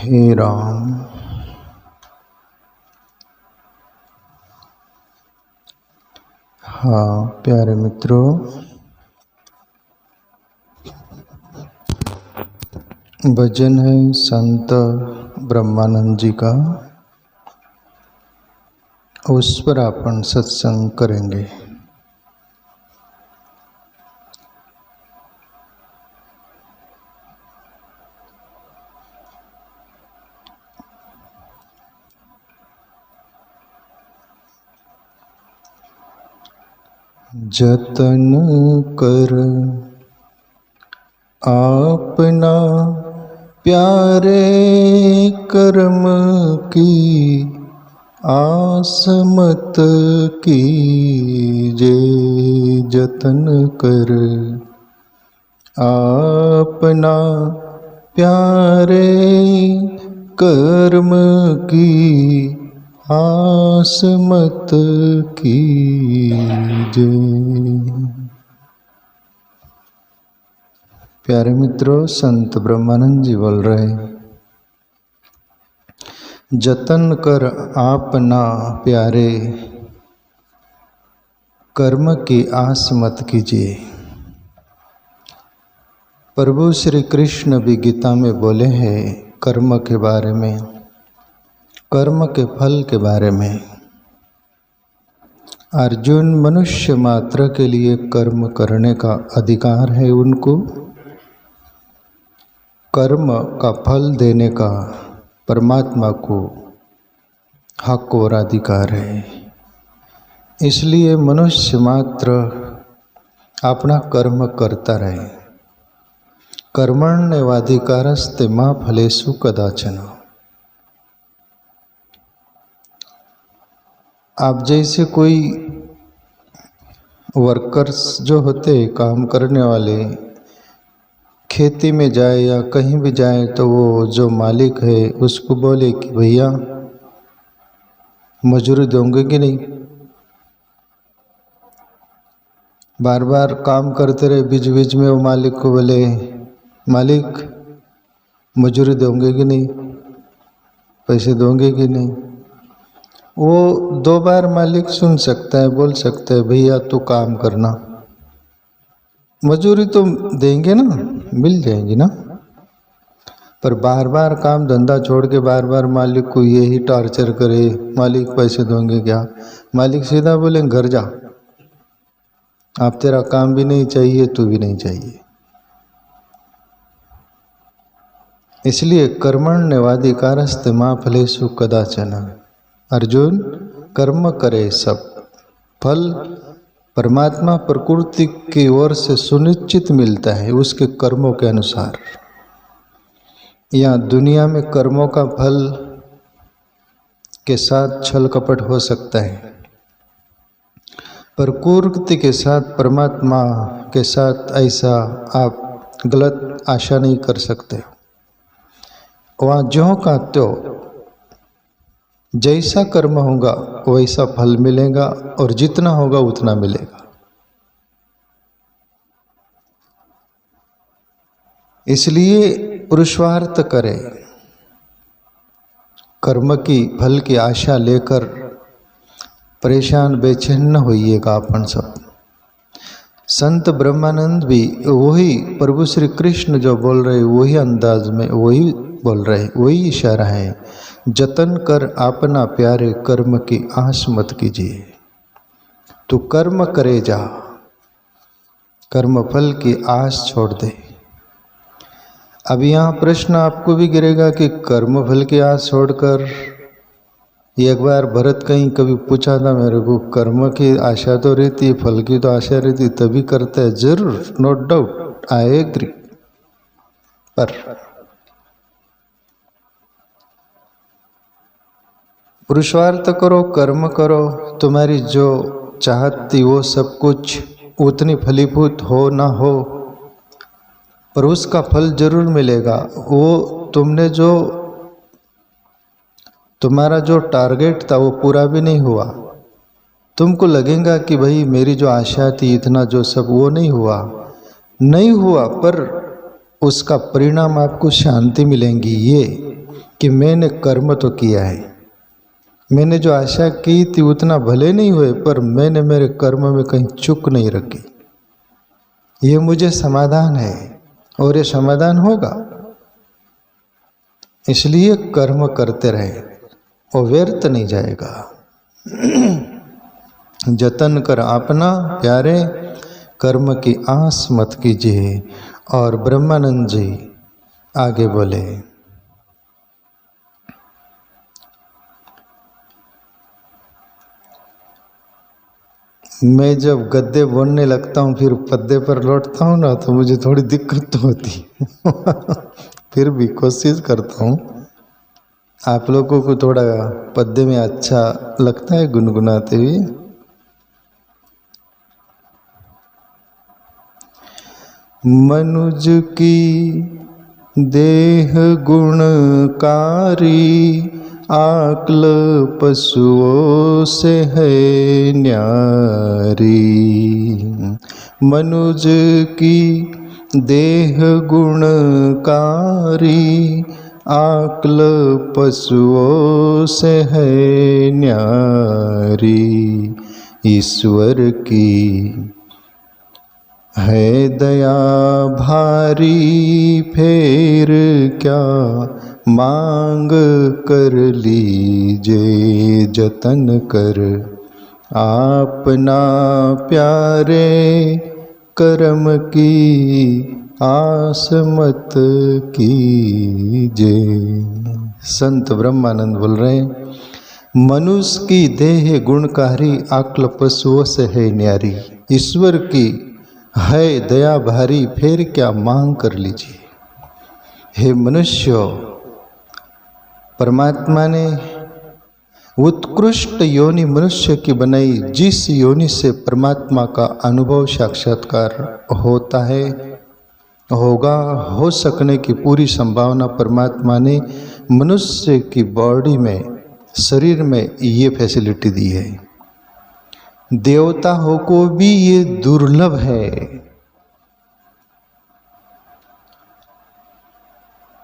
हे राम। हाँ प्यारे मित्रों, भजन है संत ब्रह्मानंद जी का, उस पर अपन सत्संग करेंगे। जतन कर आपना प्यारे कर्म की आस मत कीजे। जतन कर आपना प्यारे कर्म की आस मत कीजे। प्यारे मित्रों, संत ब्रह्मानंद जी बोल रहे, जतन कर आपना प्यारे कर्म की आस मत कीजिए। प्रभु श्री कृष्ण भी गीता में बोले हैं कर्म के बारे में, कर्म के फल के बारे में। अर्जुन, मनुष्य मात्र के लिए कर्म करने का अधिकार है उनको, कर्म का फल देने का परमात्मा को हक और अधिकार है। इसलिए मनुष्य मात्र अपना कर्म करता रहे। कर्मण्येवाधिकारस्ते मा फलेषु कदाचन। आप जैसे कोई वर्कर्स जो होते हैं, काम करने वाले, खेती में जाए या कहीं भी जाए तो वो जो मालिक है उसको बोले कि भैया मजूरी दोगे कि नहीं। बार बार काम करते रहे, बीच बीच में वो मालिक को बोले मालिक मजूरी दोगे कि नहीं, पैसे दोगे कि नहीं। वो 2 बार मालिक सुन सकता है, बोल सकता है भैया तू काम करना, मजूरी तो देंगे ना, मिल जाएगी ना। पर बार बार काम धंधा छोड़ के बार बार मालिक को यही टॉर्चर करे, मालिक पैसे दोगे क्या। मालिक सीधा बोले घर जा, आप तेरा काम भी नहीं चाहिए, तू भी नहीं चाहिए। इसलिए कर्मण्येवाधिकारस्ते मा फलेषु कदाचन। अर्जुन, कर्म करे, सब फल परमात्मा प्रकृति की ओर से सुनिश्चित मिलता है उसके कर्मों के अनुसार। यहाँ दुनिया में कर्मों का फल के साथ छल कपट हो सकता है, प्रकृति के साथ, परमात्मा के साथ ऐसा आप गलत आशा नहीं कर सकते। वहाँ ज्यों का त्यों जैसा कर्म होगा वैसा फल मिलेगा, और जितना होगा उतना मिलेगा। इसलिए पुरुषार्थ करें, कर्म की फल की आशा लेकर परेशान बेचैन न होइएगा अपन सब। संत ब्रह्मानंद भी वही प्रभु श्री कृष्ण जो बोल रहे वही अंदाज में वही बोल रहे, वही इशारा है। जतन कर अपना प्यारे कर्म की आस मत कीजिए। तू कर्म करे जा, कर्म फल की आस छोड़ दे। अब यहाँ प्रश्न आपको भी गिरेगा कि कर्म फल की आस छोड़कर, एक बार भरत कहीं कभी पूछा था मेरे को, कर्म की आशा तो रहती, फल की तो आशा रहती, तभी करता है। जरूर, नो डाउट, आई एग्री। पर पुरुषार्थ करो, कर्म करो, तुम्हारी जो चाहत थी वो सब कुछ उतनी फलीभूत हो ना हो, पर उसका फल जरूर मिलेगा। वो तुमने जो तुम्हारा जो टारगेट था वो पूरा भी नहीं हुआ, तुमको लगेगा कि भाई मेरी जो आशा थी इतना जो सब वो नहीं हुआ, पर उसका परिणाम आपको शांति मिलेंगी, ये कि मैंने कर्म तो किया है, मैंने जो आशा की थी उतना भले नहीं हुए, पर मैंने मेरे कर्म में कहीं चूक नहीं रखी। ये मुझे समाधान है और ये समाधान होगा। इसलिए कर्म करते रहे और व्यर्थ नहीं जाएगा। जतन कर अपना प्यारे, कर्म की आस मत कीजिए। और ब्रह्मानंद जी आगे बोले, मैं जब गद्दे बोलने लगता हूँ फिर पद्दे पर लौटता हूँ ना, तो मुझे थोड़ी दिक्कत तो होती फिर भी कोशिश करता हूँ। आप लोगों को थोड़ा पद्दे में अच्छा लगता है गुनगुनाते हुए। मनुज की देह गुणकारी, आकल पशुओं से है न्यारी। मनुज की देह गुणकारी, आकल पशुओं से है न्यारी। ईश्वर की है दया भारी, फेर क्या मांग कर लीजे। जतन कर आपना प्यारे, कर्म की आस मत कीजे। संत ब्रह्मानंद बोल रहे हैं, मनुष्य की देह गुणकारी, आकल पशुओं से है न्यारी। ईश्वर की है दया भारी, फिर क्या मांग कर लीजिए। हे मनुष्य, परमात्मा ने उत्कृष्ट योनि मनुष्य की बनाई, जिस योनि से परमात्मा का अनुभव साक्षात्कार होता है, होगा, हो सकने की पूरी संभावना परमात्मा ने मनुष्य की बॉडी में, शरीर में ये फैसिलिटी दी है। देवताओं को भी ये दुर्लभ है।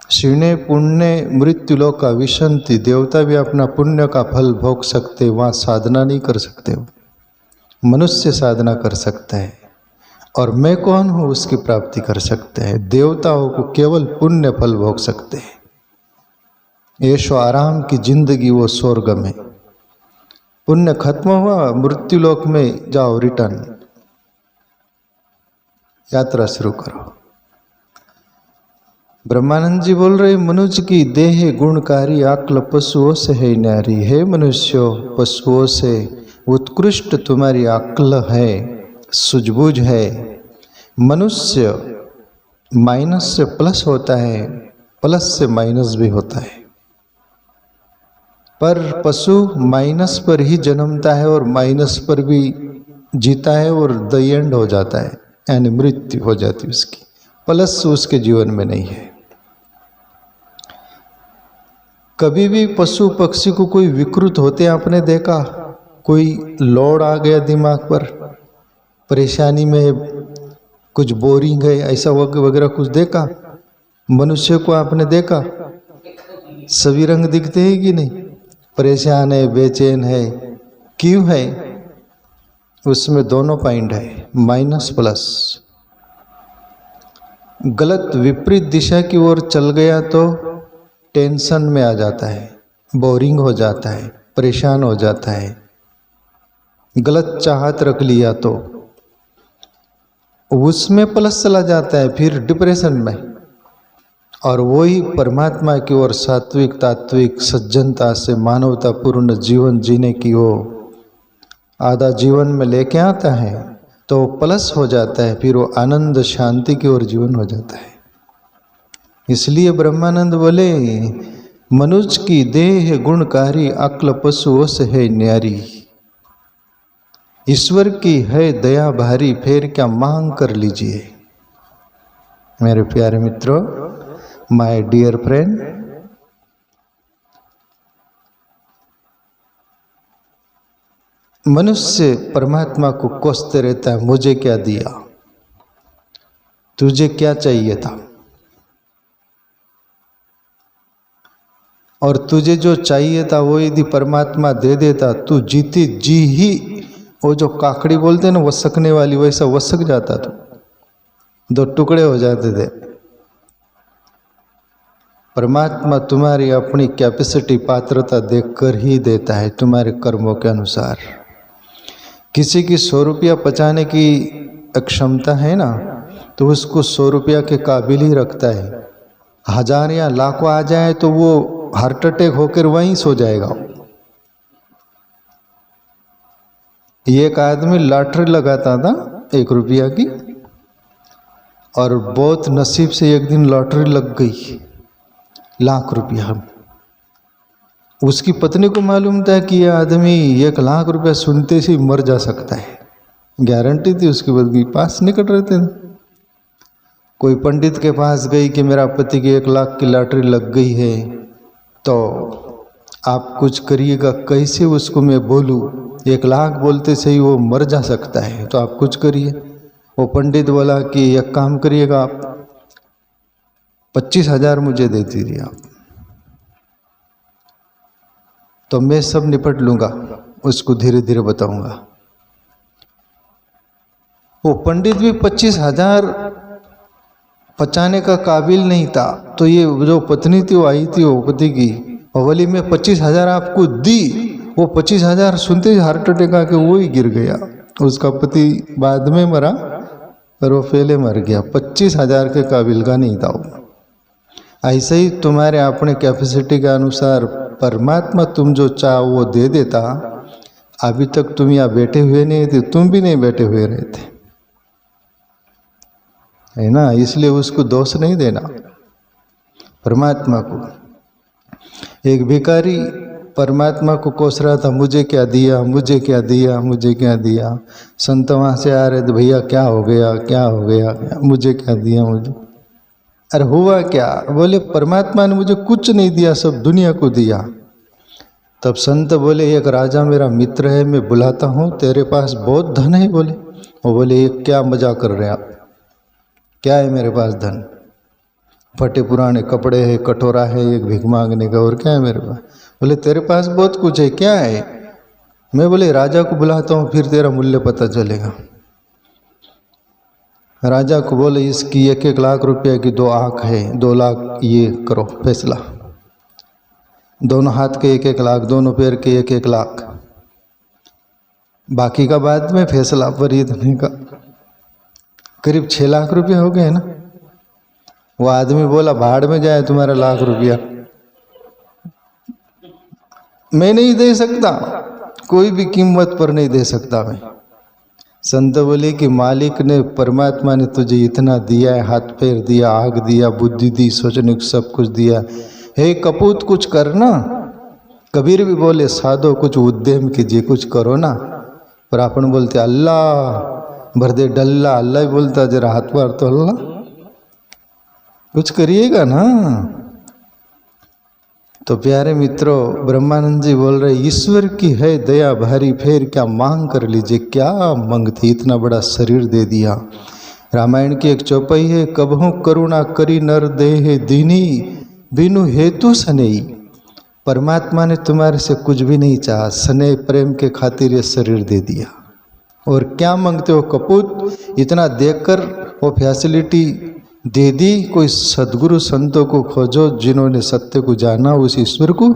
क्षीणे पुण्य मृत्युलोक का विशंति, देवता भी अपना पुण्य का फल भोग सकते, वहाँ साधना नहीं कर सकते, मनुष्य साधना कर सकता है। और मैं कौन हूँ उसकी प्राप्ति कर सकते हैं। देवताओं को केवल पुण्य फल भोग सकते हैं। ऐशो आराम की जिंदगी वो स्वर्ग में, पुण्य खत्म हुआ मृत्युलोक में जाओ, रिटर्न यात्रा शुरू करो। ब्रह्मानंद जी बोल रहे, मनुष्य की देह गुणकारी, आकल पशुओं से है न्यारी। है मनुष्य, पशुओं से उत्कृष्ट तुम्हारी अक्ल है, सूझबूझ है। मनुष्य माइनस से प्लस होता है, प्लस से माइनस भी होता है, पर पशु माइनस पर ही जन्मता है और माइनस पर भी जीता है और द एंड हो जाता है, यानी मृत्यु हो जाती है उसकी। प्लस उसके जीवन में नहीं है। कभी भी पशु पक्षी को कोई विकृत होते आपने देखा? कोई लोड आ गया दिमाग पर, परेशानी में, कुछ बोरिंग है, ऐसा वगैरह कुछ देखा? मनुष्य को आपने देखा? सभी रंग दिखते हैं कि नहीं? परेशान है, बेचैन है, क्यों है? उसमें दोनों पॉइंट है, माइनस प्लस। गलत विपरीत दिशा की ओर चल गया तो टेंशन में आ जाता है, बोरिंग हो जाता है, परेशान हो जाता है। गलत चाहत रख लिया तो उसमें प्लस चला जाता है, फिर डिप्रेशन में। और वही परमात्मा की ओर सात्विक तात्विक सज्जनता से मानवतापूर्ण जीवन जीने की ओर आधा जीवन में लेके आता है तो प्लस हो जाता है, फिर वो आनंद शांति की ओर जीवन हो जाता है। इसलिए ब्रह्मानंद बोले, मनुष्य की देह गुणकारी, अक्ल पशुओं से है न्यारी। ईश्वर की है दया भारी, फिर क्या मांग कर लीजिए। मेरे प्यारे मित्रों, माय डियर फ्रेंड, मनुष्य परमात्मा को कोसते रहता है, मुझे क्या दिया, तुझे क्या चाहिए था। और तुझे जो चाहिए था वो यदि परमात्मा दे देता, तू जीती जी ही वो जो काकड़ी बोलते हैं ना वसकने वाली, वैसा वसक जाता तू, दो टुकड़े हो जाते थे। परमात्मा तुम्हारी अपनी कैपेसिटी पात्रता देखकर ही देता है, तुम्हारे कर्मों के अनुसार। किसी की 100 रुपया पचाने की क्षमता है ना, तो उसको 100 रुपया के काबिल ही रखता है। 1000 या लाखों आ जाए तो वो हार्ट अटैक होकर वहीं सो जाएगा। एक आदमी लॉटरी लगाता था 1 रुपया की, और बहुत नसीब से एक दिन लॉटरी लग गई 1 लाख रुपया। उसकी पत्नी को मालूम था कि यह आदमी 1 लाख रुपया सुनते से मर जा सकता है, गारंटी थी उसकी पत्नी। पास निकट रहते थे। कोई पंडित के पास गई कि मेरा पति की 1 लाख की लॉटरी लग गई है, तो आप कुछ करिएगा। कैसे उसको मैं बोलूँ, 1 लाख बोलते से ही वो मर जा सकता है, तो आप कुछ करिए। वो पंडित बोला कि एक काम करिएगा, आप 25,000 मुझे दे दीजिए आप, तो मैं सब निपट लूँगा, उसको धीरे धीरे बताऊँगा। वो पंडित भी 25,000 पचाने का काबिल नहीं था, तो ये जो पत्नी थी वो आई थी वो पति की, और बोली मैं 25,000 आपको दी। वो 25,000 सुनते ही हार्ट अटैक आके वो ही गिर गया। उसका पति बाद में मरा, पर वो पहले मर गया। 25,000 के काबिल का नहीं था वो। ऐसे ही तुम्हारे अपने कैपेसिटी के अनुसार परमात्मा तुम जो चाहो वो दे देता। अभी तक तुम यहाँ बैठे हुए नहीं थे, तुम भी नहीं बैठे हुए रहते, है ना। इसलिए उसको दोष नहीं देना परमात्मा को। एक भिखारी परमात्मा को कोस रहा था, मुझे क्या दिया, मुझे क्या दिया, मुझे क्या दिया। संत वहाँ से आ रहे थे, भैया क्या हो गया, क्या हो गया, मुझे क्या दिया, मुझे। अरे हुआ क्या? बोले परमात्मा ने मुझे कुछ नहीं दिया, सब दुनिया को दिया। तब संत बोले एक राजा मेरा मित्र है, मैं बुलाता हूँ, तेरे पास बहुत धन है। बोले वो बोले ये क्या मजाक कर रहे हैं आप, क्या है मेरे पास धन? फटे पुराने कपड़े है, कटोरा है एक भीख मांगने का, और क्या है मेरे पास? बोले तेरे पास बहुत कुछ है, क्या है? मैं बोले राजा को बुलाता हूँ, फिर तेरा मूल्य पता चलेगा। राजा को बोले इसकी 1-1 लाख रुपये की 2 आँख है, 2 लाख ये करो फैसला। दोनों हाथ के 1-1 लाख, दोनों पैर के 1-1 लाख, बाकी का बाद में फैसला। पर ये धनी का करीब 6 लाख रुपये हो गए ना। वो आदमी बोला भाड़ में जाए तुम्हारा 1 लाख रुपया, मैं नहीं दे सकता, कोई भी कीमत पर नहीं दे सकता मैं। संत बोले कि मालिक ने, परमात्मा ने तुझे इतना दिया है, हाथ पैर दिया, आग दिया, बुद्धि दी, सोचने को सब कुछ दिया। हे कपूत कुछ करना। कबीर भी बोले साधो कुछ उद्यम कीजिए, कुछ करो ना। पर अपन बोलते अल्लाह भर दे डल्ला, अल्लाह ही बोलता जरा हाथ मार तो अल्लाह, कुछ करिएगा ना। तो प्यारे मित्रों, ब्रह्मानंद जी बोल रहे ईश्वर की है दया भारी, फिर क्या मांग कर लीजिए, क्या मांगते, इतना बड़ा शरीर दे दिया। रामायण की एक चौपाई है, कबहू करुणा करी नर देह दीनी, बिनु हेतु सनेई। परमात्मा ने तुम्हारे से कुछ भी नहीं चाहा, स्नेह प्रेम के खातिर ये शरीर दे दिया। और क्या मांगते हो कपूत, इतना देकर वो फैसिलिटी दे दी। कोई सदगुरु संतों को खोजो जिन्होंने सत्य को जाना, उस ईश्वर को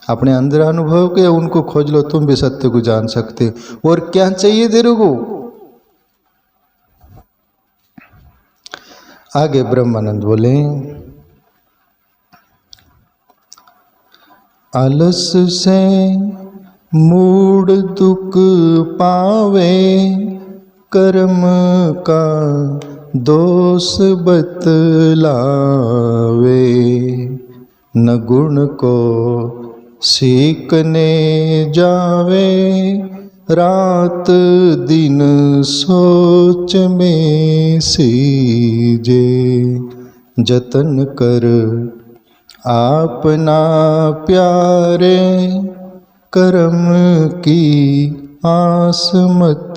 अपने अंदर अनुभव के, उनको खोज लो, तुम भी सत्य को जान सकते। और क्या चाहिए तेरे को? आगे ब्रह्मानंद बोले आलस से मूड दुख पावे, कर्म का दोष बतलावे, न गुण को सीखने जावे, रात दिन सोच में सीजे, जतन कर आपना प्यारे, कर्म की आस मत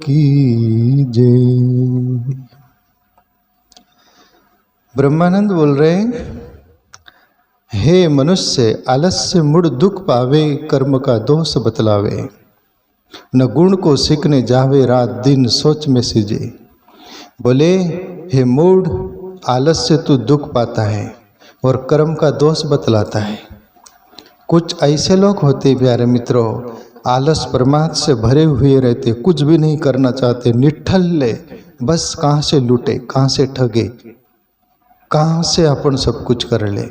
कीजे। ब्रह्मानंद बोल रहे हैं हे मनुष्य आलस्य मुड़ दुख पावे, कर्म का दोष बतलावे। न गुण को सीखने जावे, रात दिन सोच में सीजे। बोले हे मूढ़, आलस्य तू दुख पाता है और कर्म का दोष बतलाता है। कुछ ऐसे लोग होते प्यारे मित्रों, आलस प्रमाद से भरे हुए रहते, कुछ भी नहीं करना चाहते, निठल्ले, बस कहाँ से लूटे, कहाँ से ठगे, कहाँ से अपन सब कुछ कर ले।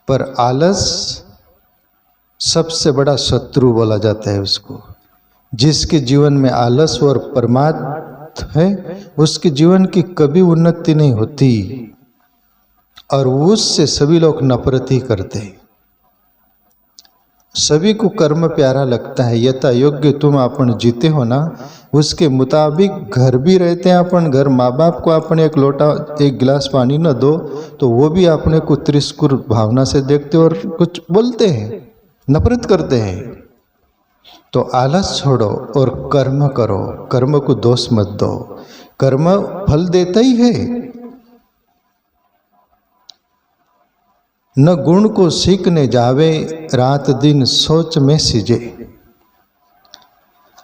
पर आलस सबसे बड़ा शत्रु बोला जाता है उसको। जिसके जीवन में आलस और प्रमाद है, उसके जीवन की कभी उन्नति नहीं होती और उससे सभी लोग नफरत ही करते हैं। सभी को कर्म प्यारा लगता है। यथा योग्य तुम अपन जीते हो ना, उसके मुताबिक घर भी रहते हैं अपन। घर माँ बाप को अपन एक लोटा एक गिलास पानी न दो तो वो भी अपने को तिरस्कार भावना से देखते और कुछ बोलते हैं, नफरत करते हैं। तो आलस छोड़ो और कर्म करो, कर्म को दोष मत दो, कर्म फल देता ही है। न गुण को सीखने जावे, रात दिन सोच में सीजे।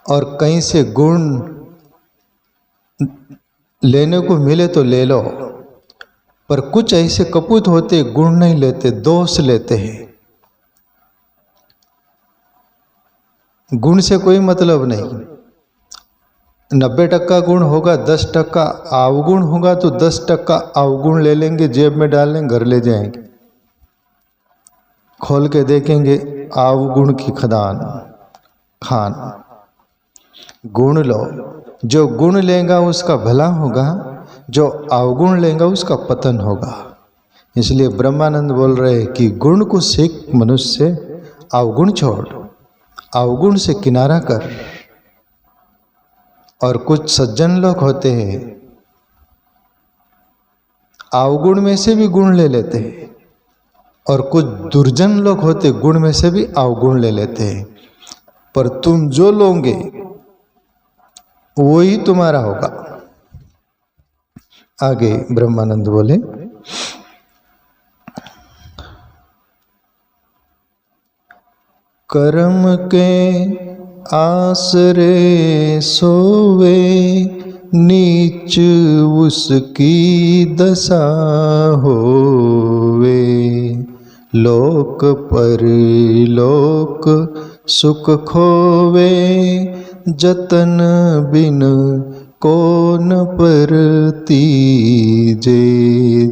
और कहीं से गुण लेने को मिले तो ले लो, पर कुछ ऐसे कपूत होते गुण नहीं लेते, दोष लेते हैं। गुण से कोई मतलब नहीं। 90% गुण होगा, 10% अवगुण होगा तो 10% अवगुण ले लेंगे, जेब में डाल लेंगे, घर ले जाएंगे, खोल के देखेंगे अवगुण की खदान खान। गुण लो, जो गुण लेगा उसका भला होगा, जो अवगुण लेगा उसका पतन होगा। इसलिए ब्रह्मानंद बोल रहे हैं कि गुण को सीख मनुष्य, अवगुण छोड़, अवगुण से किनारा कर। और कुछ सज्जन लोग होते हैं अवगुण में से भी गुण ले लेते हैं, और कुछ दुर्जन लोग होते गुण में से भी अवगुण ले लेते हैं। पर तुम जो लोगे वो ही तुम्हारा होगा। आगे ब्रह्मानंद बोले, कर्म के आसरे सोवे, नीच उसकी दशा होवे। लोक परलोक सुख खोवे, जतन बिन कौन परतीजे।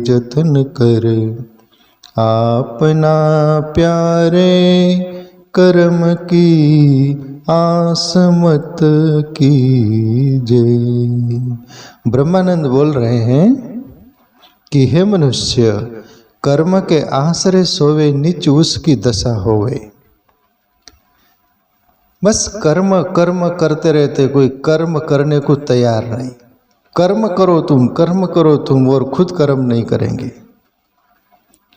जतन कर आपना प्यारे, कर्म की आस मत कीजे। ब्रह्मानंद बोल रहे हैं कि हे मनुष्य, कर्म के आश्रय सोवे, नीच उसकी दशा होवे। बस कर्म कर्म करते रहते, कोई कर्म करने को तैयार नहीं। कर्म करो तुम, कर्म करो तुम, और खुद कर्म नहीं करेंगे।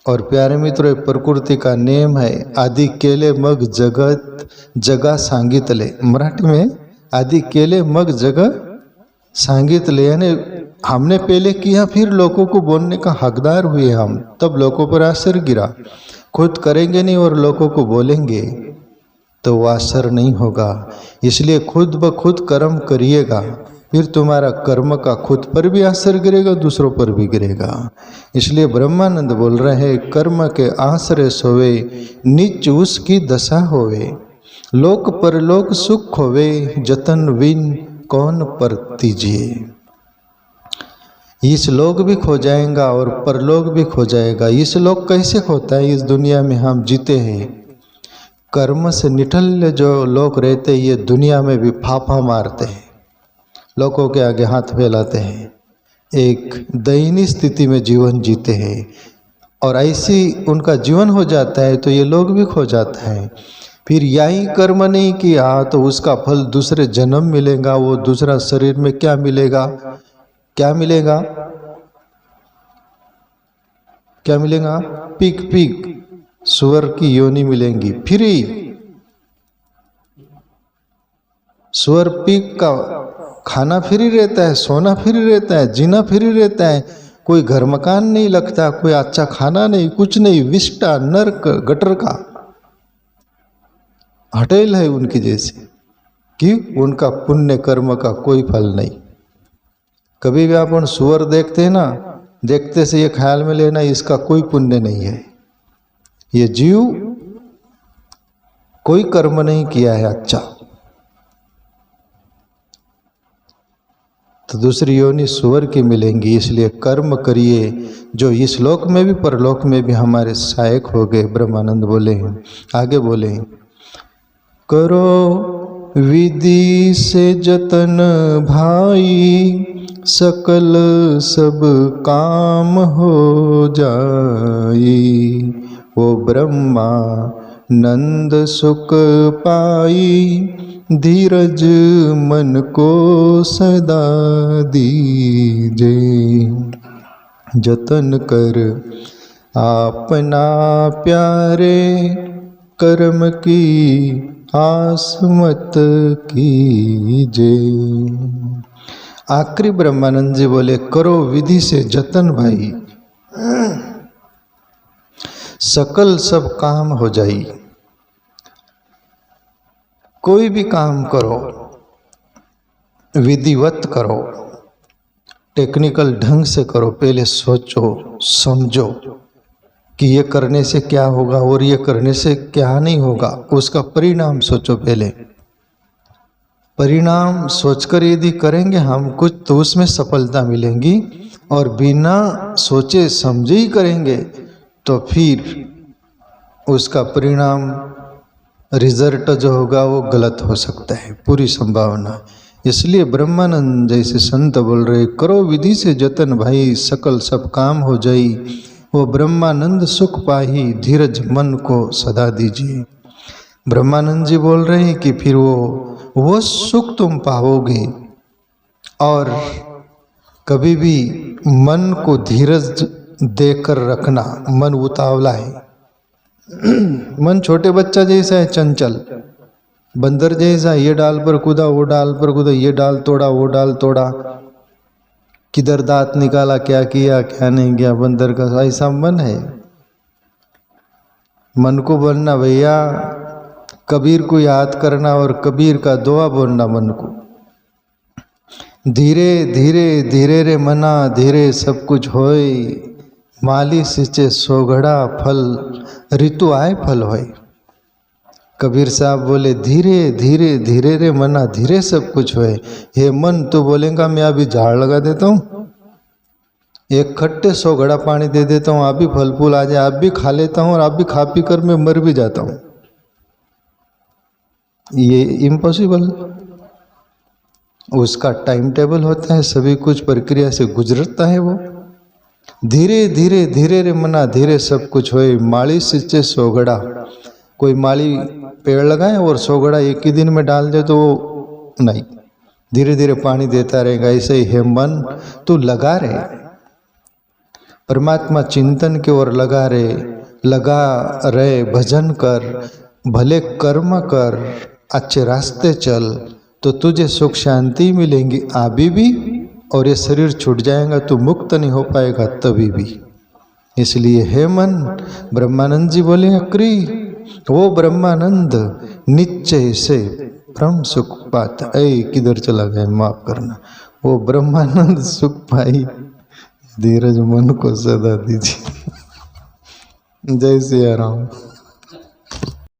और प्यारे मित्रों, प्रकृति का नेम है, आदि केले मग जगत जगा सांगितले। मराठी में आदि केले मग जगह सांगितले, यानी हमने पहले किया फिर लोगों को बोलने का हकदार हुए हम, तब लोगों पर असर गिरा। खुद करेंगे नहीं और लोगों को बोलेंगे तो वो असर नहीं होगा। इसलिए खुद ब खुद कर्म करिएगा, फिर तुम्हारा कर्म का खुद पर भी असर गिरेगा, दूसरों पर भी गिरेगा। इसलिए ब्रह्मानंद बोल रहे हैं, कर्म के आश्रय सोवे, नीच उसकी दशा होवे। लोक परलोक सुख होवे, जतन बिन कौन परतीजिए। इस लोक भी खो जाएगा और परलोक भी खो जाएगा। इस लोक कैसे खोता है? इस दुनिया में हम जीते हैं, कर्म से निठल्ले जो लोग रहते हैं, ये दुनिया में भी फाफा मारते हैं, लोगों के आगे हाथ फैलाते हैं, एक दयनीय स्थिति में जीवन जीते हैं। और ऐसी उनका जीवन हो जाता है तो ये लोग भी खो जाता है। फिर यही कर्म नहीं किया तो उसका फल दूसरे जन्म मिलेगा, वो दूसरा शरीर में क्या मिलेगा? क्या मिलेगा? क्या मिलेगा? पीक पीक सुअर की योनि मिलेंगी फ्री। सुअर पीक का खाना फ्री रहता है, सोना फ्री रहता है, जीना फ्री रहता है, कोई घर मकान नहीं लगता, कोई अच्छा खाना नहीं, कुछ नहीं, विष्टा नर्क गटर का हटेल है उनकी जैसी। कि उनका पुण्य कर्म का कोई फल नहीं। कभी भी अपन सुअर देखते हैं ना, देखते से ये ख्याल में लेना इसका कोई पुण्य नहीं है, ये जीव कोई कर्म नहीं किया है अच्छा। तो दूसरी योनि सुअर की मिलेंगी, इसलिए कर्म करिए जो इस लोक में भी परलोक में भी हमारे सहायक हो गए। ब्रह्मानंद बोले हैं, आगे बोले हैं, करो विधि से जतन भाई, सकल सब काम हो जाई। वो ब्रह्मा नंद सुख पाई, धीरज मन को सदा दीजे। जतन कर अपना प्यारे, कर्म की आस मत कीजे। आखिरी ब्रह्मानंद जी बोले, करो विधि से जतन भाई, सकल सब काम हो जाई। कोई भी काम करो विधिवत करो, टेक्निकल ढंग से करो। पहले सोचो समझो कि ये करने से क्या होगा और ये करने से क्या नहीं होगा, उसका परिणाम सोचो। पहले परिणाम सोचकर यदि करेंगे हम कुछ तो उसमें सफलता मिलेंगी, और बिना सोचे समझे ही करेंगे तो फिर उसका परिणाम रिजल्ट जो होगा वो गलत हो सकता है, पूरी संभावना। इसलिए ब्रह्मानंद जैसे संत बोल रहे, करो विधि से जतन भाई, सकल सब काम हो जाई। वो ब्रह्मानंद सुख पाही, धीरज मन को सदा दीजिए। ब्रह्मानंद जी बोल रहे हैं कि फिर वो सुख तुम पाओगे। और कभी भी मन को धीरज देकर रखना। मन उतावला है, मन छोटे बच्चा जैसा है, चंचल बंदर जैसा, ये डाल पर कूदा, वो डाल पर कूदा, ये डाल तोड़ा, वो डाल तोड़ा, किधर दांत निकाला, क्या किया क्या नहीं किया, बंदर का ऐसा मन है। मन को बोलना भैया, कबीर को याद करना और कबीर का दुआ बोलना मन को। धीरे धीरे धीरे रे मना, धीरे सब कुछ होए, माली सिंचे सोगड़ा फल, ऋतु आए फल होए। कबीर साहब बोले, धीरे धीरे धीरे रे मना, धीरे सब कुछ होए। हे मन, तू बोलेगा मैं अभी झाड़ लगा देता हूँ, एक खट्टे 100 घड़ा पानी दे देता हूँ, आप भी फल फूल आ जाए, आप भी खा लेता हूँ और आप भी खा पी कर मैं मर भी जाता हूँ, ये इम्पॉसिबल। उसका टाइम टेबल होता है, सभी कुछ प्रक्रिया से गुजरता है वो। धीरे धीरे धीरे रे मना, धीरे सब कुछ होए, माली सिंचे सोगड़ा। कोई माली पेड़ लगाए और सोगड़ा एक ही दिन में डाल दे तो वो नहीं, धीरे धीरे पानी देता रहेगा। ऐसे ही है मन, तू लगा रहे परमात्मा चिंतन की ओर, लगा रहे भजन कर, भले कर्म कर, अच्छे रास्ते चल, तो तुझे सुख शांति मिलेंगी अभी भी, और ये शरीर छूट जाएगा तो मुक्त नहीं हो पाएगा तभी भी। इसलिए हे मन, ब्रह्मानंद जी बोले, अक्री वो ब्रह्मानंद निश्चय से परम सुख पाता। किधर चला गया, माफ करना। वो ब्रह्मानंद सुख पाई, धीरज मन को सदा दीजिए। जय सिया राम।